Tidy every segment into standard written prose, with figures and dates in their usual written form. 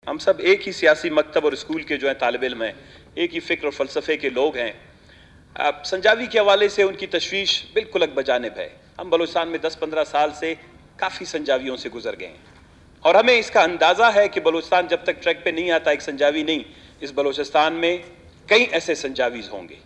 हम सब एक ही सियासी मकतब और स्कूल के जो हैं तालिब इल्म हैं, एक ही फ़िक्र और फ़लसफ़े के लोग हैं। संजावी के हवाले से उनकी तशवीश बिल्कुल अकबजानिब है। हम बलूचिस्तान में 10-15 साल से काफ़ी संजावियों से गुजर गए हैं और हमें इसका अंदाज़ा है कि बलूचिस्तान जब तक ट्रैक पे नहीं आता एक संजावी नहीं, इस बलूचिस्तान में कई ऐसे संजावीज़ होंगे।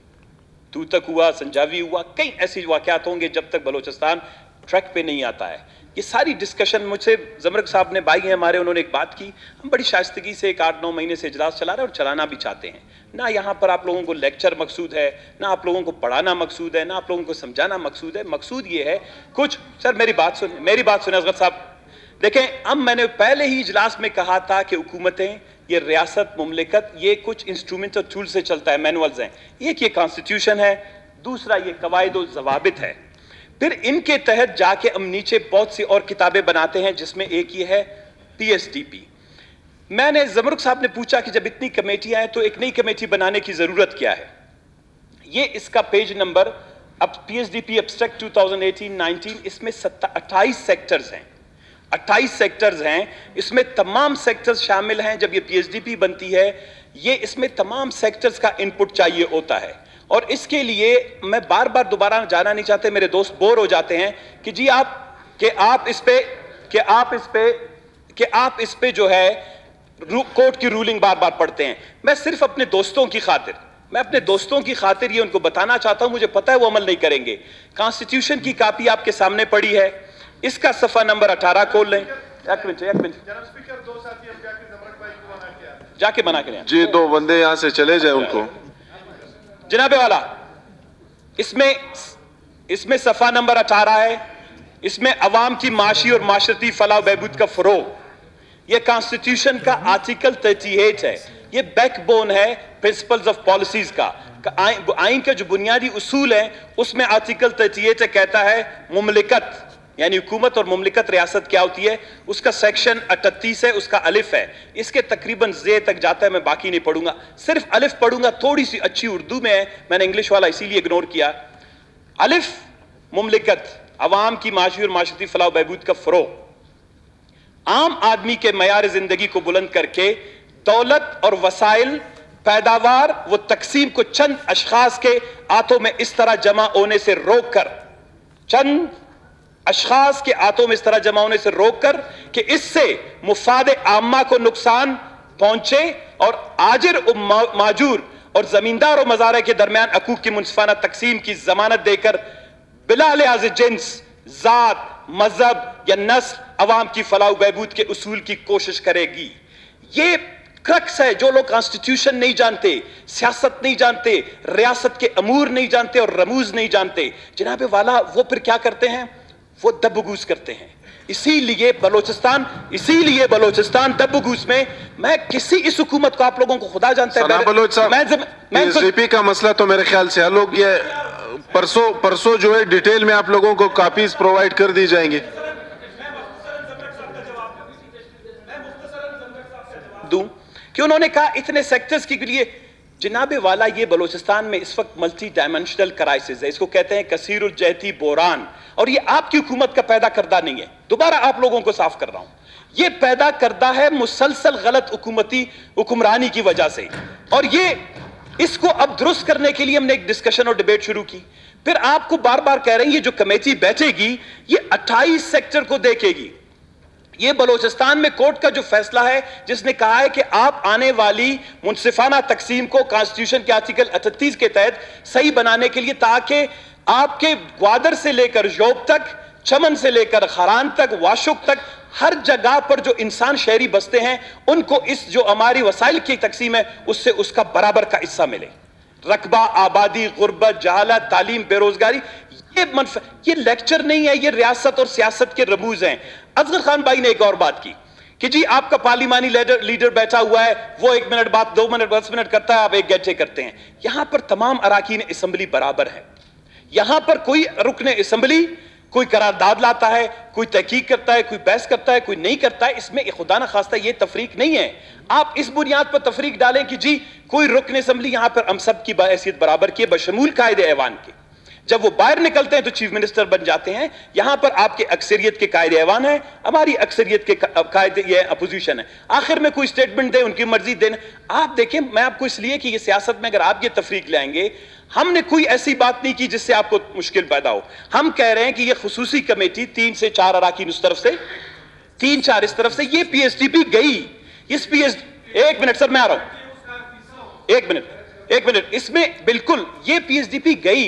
तूतक हुआ, संजावी हुआ, कई ऐसे वाक़यात होंगे जब तक बलूचिस्तान ट्रैक पे नहीं आता है। ये सारी डिस्कशन मुझसे ज़मरक साहब ने, भाई हैं हमारे, उन्होंने एक बात की, हम बड़ी शाइस्तगी से 8-9 महीने से इजलास चला रहे हैं और चलाना भी चाहते हैं। ना यहाँ पर आप लोगों को लेक्चर मकसूद है, ना आप लोगों को पढ़ाना मकसूद है, ना आप लोगों को समझाना मकसूद है। मकसूद ये है कुछ, सर मेरी बात सुने असगर साहब, देखें अब मैंने पहले ही इजलास में कहा था कि हुकूमतें, ये रियासत, मुमलिकत, ये कुछ इंस्ट्रूमेंट और टूल से चलता है, मैनुअल्स हैं। एक ये कॉन्स्टिट्यूशन है, दूसरा ये कवायद और ज़वाबित है, फिर इनके तहत जाके हम नीचे बहुत सी और किताबें बनाते हैं जिसमें एक ये है PSDP। मैंने ज़मरुक साहब ने पूछा कि जब इतनी कमेटियां हैं तो एक नई कमेटी बनाने की ज़रूरत क्या है। ये इसका पेज नंबर, अब PSDP एब्स्ट्रैक्ट 2018-19, इसमें 28 सेक्टर्स हैं, 28 सेक्टर्स हैं, इसमें तमाम सेक्टर्स शामिल हैं। जब ये PSDP बनती है, ये इसमें तमाम सेक्टर्स का इनपुट चाहिए होता है और इसके लिए मैं बार बार दोबारा जाना नहीं चाहते, मेरे दोस्त बोर हो जाते हैं कि जी आप इस पे जो है कोर्ट की रूलिंग बार बार पढ़ते हैं। मैं सिर्फ अपने दोस्तों की खातिर ये उनको बताना चाहता हूं, मुझे पता है वो अमल नहीं करेंगे। कॉन्स्टिट्यूशन की कॉपी आपके सामने पड़ी है, इसका सफा नंबर 18 खोल लें। एक मिनट जाके बना के लें जी, 2 बंदे यहां से चले जाए उनको। जनाबे वाला, इसमें सफा नंबर 18 है, इसमें अवाम की माशी और माशरती फलाह बहबूद का फरोग, ये कॉन्स्टिट्यूशन का आर्टिकल 38 है, ये बैकबोन है प्रिंसिपल्स ऑफ पॉलिसीज का। आइन का जो बुनियादी उसूल है उसमें आर्टिकल 38 कहता है मुमलिकत, यानी हुकूमत और मुमलिकत रियासत क्या होती है, उसका सेक्शन 38 है, उसका अलिफ है, इसके तकरीबन जे तक जाता है, मैं बाकी नहीं पढ़ूंगा, सिर्फ अलिफ पढ़ूंगा, थोड़ी सी अच्छी उर्दू में है, मैंने इंग्लिश वाला इसीलिए इग्नोर किया। अलिफ, मुमलिकत, अवाम की माशी और माशरती फलाह बहबूद का फरोग, आम आदमी के मयार जिंदगी को बुलंद करके दौलत और वसाइल, पैदावार व तकसीम को चंद अशखास के हाथों में इस तरह जमा होने से रोककर, चंद अशखास के हाथों में इस तरह जमा होने से रोककर कि इससे मुफाद आम्मा को नुकसान पहुंचे और आजिर माजूर और जमींदार और मज़ारे के दरमियान हकूक की मुनसिफाना तकसीम की जमानत देकर बिला लिहाज जिन्स, जात, मजहब या नस्ल अवाम की फलाह बहबूद के उसूल की कोशिश करेगी। ये क्रक्स है। जो लोग कॉन्स्टिट्यूशन नहीं जानते, सियासत नहीं जानते, रियासत के अमूर नहीं जानते और रमूज नहीं जानते, जनाबे वाला वो फिर क्या करते हैं, वो दबगूस करते हैं। इसीलिए बलोचिस्तान दबगूस में, मैं किसी इस हुकूमत को, आप लोगों को खुदा जानता है, PSDP का मसला तो मेरे ख्याल से हल हो गया है। परसों जो है डिटेल में आप लोगों को कॉपीज प्रोवाइड कर दी जाएंगे। दूं कि उन्होंने कहा इतने सेक्टर्स के लिए, जनाबे वाला ये बलोचिस्तान में इस वक्त मल्टी डायमेंशनल क्राइसिस है, इसको कहते हैं कसीरुल जहती बोरान, और ये आपकी हुकूमत का पैदा करदा नहीं है। दोबारा आप लोगों को साफ कर रहा हूं, ये पैदा करदा है मुसलसल गलत हुक्मरानी की वजह से, और ये इसको अब दुरुस्त करने के लिए हमने एक डिस्कशन और डिबेट शुरू की। फिर आपको बार बार कह रहे हैं ये जो कमेटी बैठेगी ये 28 सेक्टर को देखेगी। ये बलोचिस्तान में कोर्ट का जो फैसला है जिसने कहा है कि आप आने वाली मुनसिफाना तकसीम को कॉन्स्टिट्यूशन के आर्टिकल 38 के तहत सही बनाने के लिए, ताकि आपके ग्वादर से लेकर योब तक, चमन से लेकर खरान तक, वाशुक तक, हर जगह पर जो इंसान शहरी बसते हैं उनको इस जो हमारी वसाइल की तकसीम है उससे उसका बराबर का हिस्सा मिले। रकबा, आबादी, गुर्बत, जहालत, तालीम, बेरोजगारी, ये लेक्चर नहीं है, ये रियासत और सियासत के रमूज हैं। असगर खान भाई ने एक और बात की कि जी आपका पार्लिमानी लीडर बैठा हुआ है, वो 1 मिनट बात 2 मिनट 10 मिनट करता है, आप 1 घंटे करते हैं। यहां पर तमाम अराकीन असम्बली बराबर है। यहां पर कोई रुकने असम्बली कोई करारदाद लाता है, कोई तहकीक करता है, कोई बहस करता है, कोई नहीं करता है, इसमें खुदा न खास्ता ये तफरीक नहीं है। आप इस बुनियाद पर तफरीक डालें कि जी कोई रुकन असम्बली, यहां पर हम सब की हैसियत बराबर की है बशमूल कायदे ऐवान के। جب وہ باہر نکلتے ہیں تو چیف منسٹر بن جاتے ہیں. یہاں پر آپ کے اکثریت کے قائد ایوان ہیں, ہماری اکثریت کے قائد یہ اپوزیشن ہے. آخر میں کوئی سٹیٹمنٹ دیں, ان کی مرضی دیں. آپ دیکھیں, میں آپ کو اس لیے کہ یہ سیاست میں اگر آپ یہ تفریق لائیں گے, ہم نے کوئی ایسی بات نہیں کی جس سے آپ کو مشکل پیدا ہو. ہم کہہ رہے ہیں کہ یہ خصوصی کمیٹی 3 سے 4 اراکین اس طرف سے, 3-4 اس طرف سے, یہ پی ایس ڈی پی گئی. اس پی ایس ایک منٹ سر, میں آ رہا ہوں, ایک منٹ, اس میں بالکل یہ پی ایس ڈی پی گئی.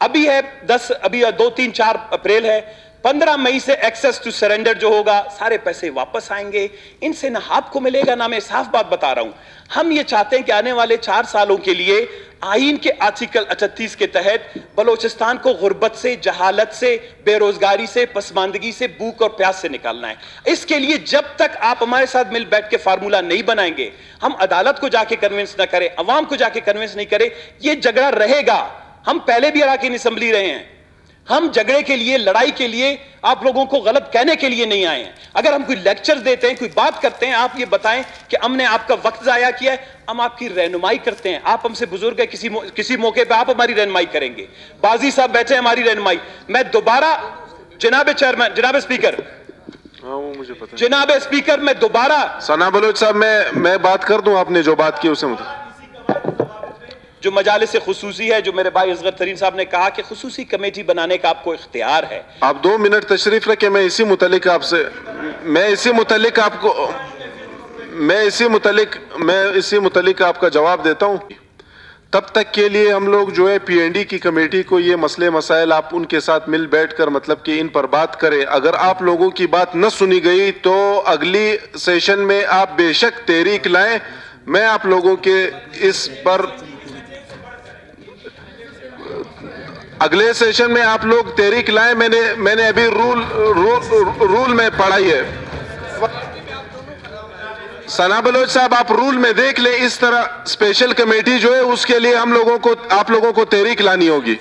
ابھی ہے 2-3-4 اپریل ہے, 15 مئی سے ایکسس ٹو سرنڈر جو ہوگا, سارے پیسے واپس آئیں گے. ان سے نہ آپ کو ملے گا نہ میں, صاف بات بتا رہا ہوں. ہم یہ چاہتے ہیں کہ آنے والے 4 سالوں کے لیے آئین کے آرٹیکل 38 کے تحت بلوچستان کو غربت سے, جہالت سے, بے روزگاری سے, پسماندگی سے, بھوک اور پیاس سے نکالنا ہے. اس کے لیے جب تک آپ ہمارے ساتھ مل بیٹھ کے فارمولہ نہیں بنائیں گے, ہم عدالت کو جا کے کنونس نہ کریں, عوام کو جا کے کنونس نہیں کریں, یہ جھگڑا رہے گا. ہم پہلے بھی اراکین اسمبلی رہے ہیں. ہم جھگڑے کے لیے, لڑائی کے لیے, آپ لوگوں کو غلط کہنے کے لیے نہیں آئے ہیں. اگر ہم کوئی لیکچر دیتے ہیں, کوئی بات کرتے ہیں, آپ یہ بتائیں کہ ہم نے آپ کا وقت ضائع کیا ہے. ہم آپ کی رہنمائی کرتے ہیں. آپ ہم سے بزرگ ہیں, کسی موقع پہ آپ ہماری رہنمائی کریں گے. بازی صاحب بیٹھے ہیں ہماری رہنمائی. میں دوبارہ جناب چیئرمین, جناب اسپیکر, جناب اسپیکر, میں دوبارہ ثنا بلوچ صاحب, میں بات کر دوں, آپ نے جو بات کی اسے مطلب جو مجالس خصوصی ہے, جو میرے بھائی اصغر ترین صاحب نے کہا کہ خصوصی کمیٹی بنانے کا آپ کو اختیار ہے. آپ 2 منٹ تشریف رکھیں, میں اسی متعلق آپ کا جواب دیتا ہوں. تب تک کے لیے ہم لوگ جو ہے پی این ڈی کی کمیٹی کو یہ مسئلے مسائل آپ ان کے ساتھ مل بیٹھ کر مطلب کہ ان پر بات کریں. اگر آپ لوگوں کی بات نہ سنی گئی تو اگلی سیشن میں آپ بے شک تحریک لائیں. میں آپ لوگوں کے اس پر اگلے سیشن میں آپ لوگ تحریک لائیں. میں نے ابھی رول میں پڑھائی ہے. ثنا بلوچ صاحب, آپ رول میں دیکھ لیں. اس طرح اسپیشل کمیٹی جو ہے اس کے لیے آپ لوگوں کو تحریک لانی ہوگی.